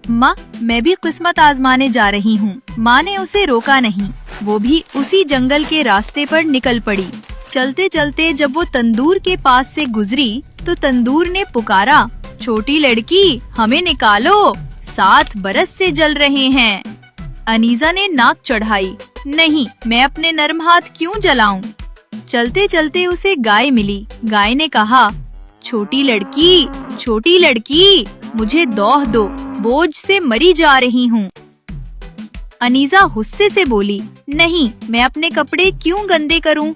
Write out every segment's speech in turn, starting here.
माँ, मैं भी किस्मत आजमाने जा रही हूँ। माँ ने उसे रोका नहीं, वो भी उसी जंगल के रास्ते पर निकल पड़ी। चलते चलते जब वो तंदूर के पास से गुजरी तो तंदूर ने पुकारा, छोटी लड़की, हमें निकालो, 7 बरस से जल रहे हैं। अनीसा ने नाक चढ़ाई, नहीं, मैं अपने नर्म हाथ क्यों जलाऊं। चलते चलते उसे गाय मिली। गाय ने कहा, छोटी लड़की, मुझे दौह दो, बोझ से मरी जा रही हूँ। अनीसा गुस्से से बोली, नहीं, मैं अपने कपड़े क्यों गंदे करूँ।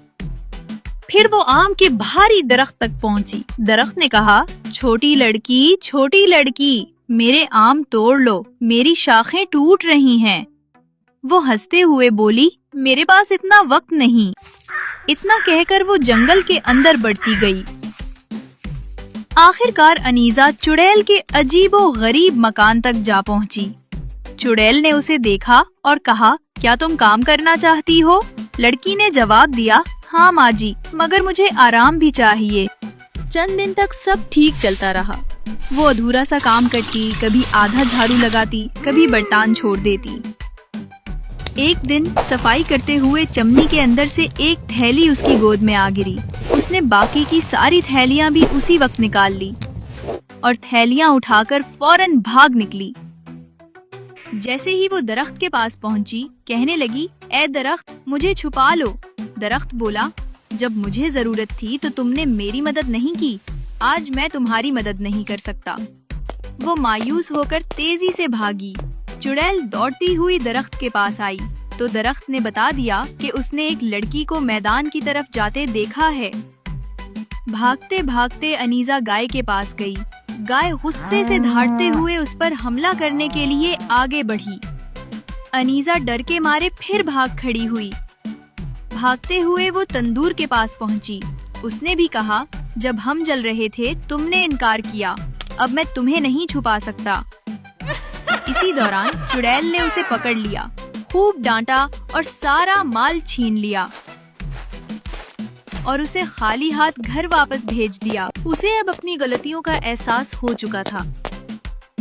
फिर वो आम के भारी दरख्त तक पहुँची। दरख्त ने कहा, छोटी लड़की, मेरे आम तोड़ लो, मेरी शाखें टूट रही हैं। वो हंसते हुए बोली, मेरे पास इतना वक्त नहीं। इतना कहकर वो जंगल के अंदर बढ़ती गई। आखिरकार अनीसा चुड़ैल के अजीबो गरीब मकान तक जा पहुंची। चुड़ैल ने उसे देखा और कहा, क्या तुम काम करना चाहती हो। लड़की ने जवाब दिया, हाँ माँ जी, मगर मुझे आराम भी चाहिए। चंद दिन तक सब ठीक चलता रहा। वो अधूरा सा काम करती, कभी आधा झाड़ू लगाती, कभी बर्तन छोड़ देती। एक दिन सफाई करते हुए चमनी के अंदर से एक थैली उसकी गोद में आ गिरी। उसने बाकी की सारी थैलियां भी उसी वक्त निकाल ली और थैलियां उठाकर फौरन भाग निकली। जैसे ही वो दरख्त के पास पहुंची, कहने लगी, ए दरख्त, मुझे छुपा लो। दरख्त बोला, जब मुझे जरूरत थी तो तुमने मेरी मदद नहीं की, आज मैं तुम्हारी मदद नहीं कर सकता। वो मायूस होकर तेजी से भागी। चुड़ैल दौड़ती हुई दरख्त के पास आई तो दरख्त ने बता दिया कि उसने एक लड़की को मैदान की तरफ जाते देखा है। भागते भागते अनीसा गाय के पास गई। गाय गुस्से से दहाड़ते हुए उस पर हमला करने के लिए आगे बढ़ी। अनीसा डर के मारे फिर भाग खड़ी हुई। भागते हुए वो तंदूर के पास पहुंची। उसने भी कहा, जब हम जल रहे थे तुमने इनकार किया, अब मैं तुम्हें नहीं छुपा सकता। इसी दौरान चुड़ैल ने उसे पकड़ लिया, खूब डांटा और सारा माल छीन लिया और उसे खाली हाथ घर वापस भेज दिया। उसे अब अपनी गलतियों का एहसास हो चुका था।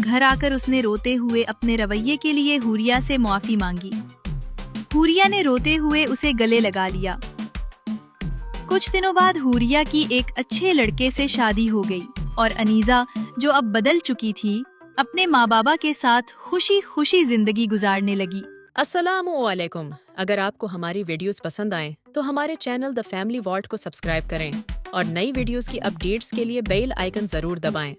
घर आकर उसने रोते हुए अपने रवैये के लिए हुरिया से माफी मांगी। हुरिया ने रोते हुए उसे गले लगा लिया। कुछ दिनों बाद हुरिया की एक अच्छे लड़के से शादी हो गई और अनीसा, जो अब बदल चुकी थी, अपने माँ बाबा के साथ खुशी खुशी जिंदगी गुजारने लगी। अस्सलामुअलैकुम। अगर आपको हमारी वीडियोस पसंद आएं तो हमारे चैनल द फैमिली वॉल्ट को सब्सक्राइब करें और नई वीडियोस की अपडेट्स के लिए बेल आइकन जरूर दबाएं।